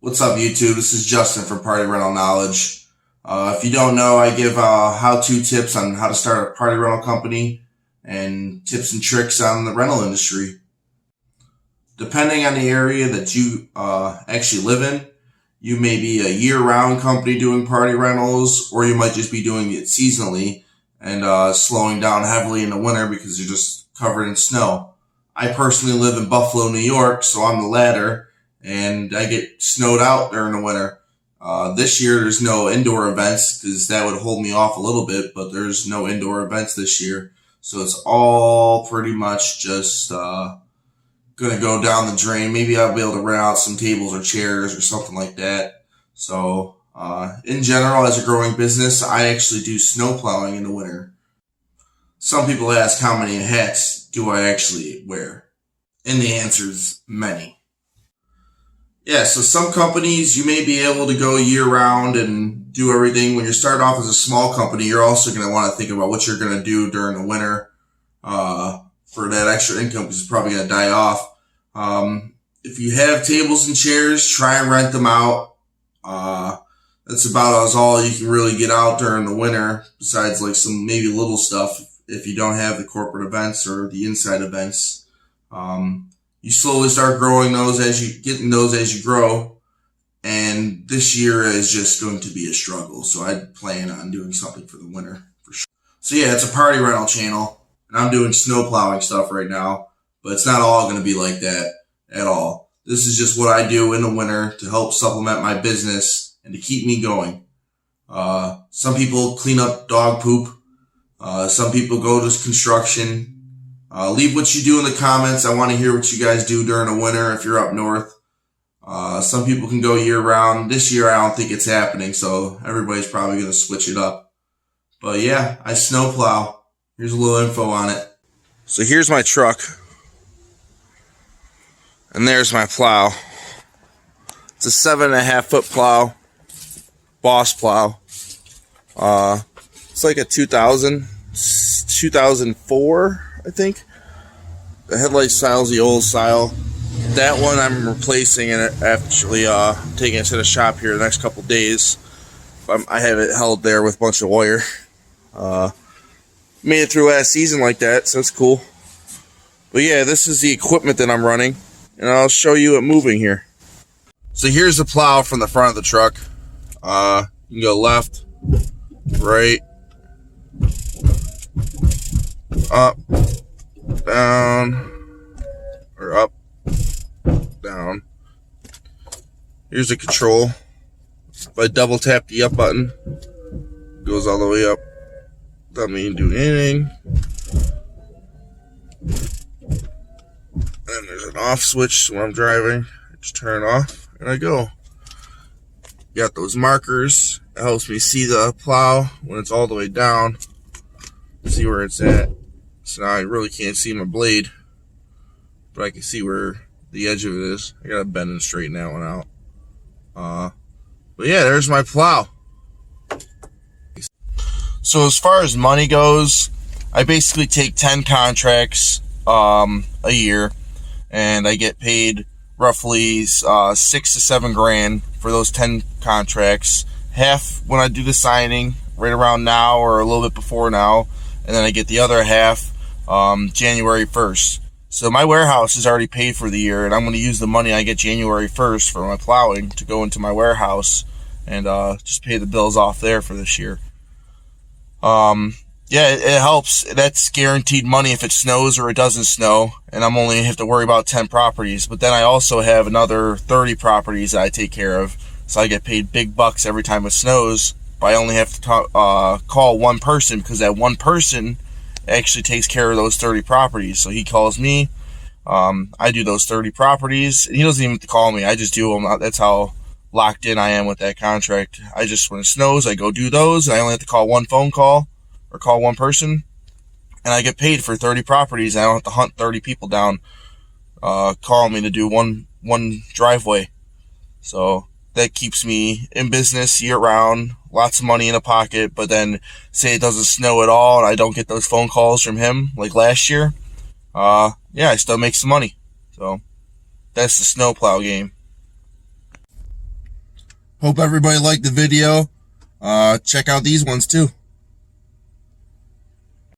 What's up, YouTube? This is Justin from Party Rental Knowledge. If you don't know, I give how-to tips on how to start a party rental company and tips and tricks on the rental industry. Depending on the area that you actually live in, you may be a year-round company doing party rentals, or you might just be doing it seasonally and slowing down heavily in the winter because you're just covered in snow. I personally live in Buffalo, New York, so I'm the latter, and I get snowed out during the winter. This year there's no indoor events because that would hold me off a little bit, but there's no indoor events this year. So it's all pretty much just gonna go down the drain. Maybe I'll be able to rent out some tables or chairs or something like that. So in general, as a growing business, I actually do snow plowing in the winter. Some people ask how many hats do I actually wear? And the answer is many. Yeah, so some companies, you may be able to go year-round and do everything. When you're starting off as a small company, you're also going to want to think about what you're going to do during the winter for that extra income, because it's probably going to die off. If you have tables and chairs, try and rent them out. That's about all you can really get out during the winter, besides like some maybe little stuff if you don't have the corporate events or the inside events. You slowly start growing those as you grow. And this year is just going to be a struggle. So I plan on doing something for the winter for sure. So yeah, it's a party rental channel, and I'm doing snow plowing stuff right now, but it's not all going to be like that at all. This is just what I do in the winter to help supplement my business and to keep me going. Some people clean up dog poop. Some people go to construction. Leave what you do in the comments. I want to hear what you guys do during the winter if you're up north. Some people can go year round. This year I don't think it's happening, so everybody's probably going to switch it up. But yeah, I snow plow. Here's a little info on it. So here's my truck. And there's my plow. It's a 7.5 foot plow. Boss plow. It's like a 2004, I think. The headlight style's the old style. That one I'm replacing and actually taking it to the shop here the next couple days. I have it held there with a bunch of wire. Made it through last season like that, so it's cool. But yeah, this is the equipment that I'm running, and I'll show you it moving here. So here's the plow from the front of the truck. You can go left, right, up, down, or up, down. Here's the control. If I double tap the up button, it goes all the way up. Doesn't mean do anything. And there's an off switch, so when I'm driving, I just turn it off and I go. Got those markers. It helps me see the plow when it's all the way down. See where it's at. So now I really can't see my blade, but I can see where the edge of it is. I gotta bend and straighten that one out. But yeah, there's my plow. So as far as money goes, I basically take 10 contracts a year, and I get paid roughly 6 to 7 grand for those 10 contracts. Half when I do the signing, right around now or a little bit before now, and then I get the other half January 1st. So my warehouse is already paid for the year, and I'm going to use the money I get January 1st for my plowing to go into my warehouse and just pay the bills off there for this year. Yeah, it helps. That's guaranteed money if it snows or it doesn't snow, and I'm only have to worry about 10 properties. But then I also have another 30 properties that I take care of, so I get paid big bucks every time it snows. But I only have to call one person, because that one person actually takes care of those 30 properties. So he calls me, I do those 30 properties, and he doesn't even have to call me. I just do them. That's how locked in I am with that contract. I just, when it snows, I go do those, and I only have to call one phone call or call one person, and I get paid for 30 properties. I don't have to hunt 30 people down calling me to do one driveway. So that keeps me in business year round, lots of money in a pocket. But then say it doesn't snow at all and I don't get those phone calls from him like last year, yeah, I still make some money. So that's the snowplow game. Hope everybody liked the video. Check out these ones too.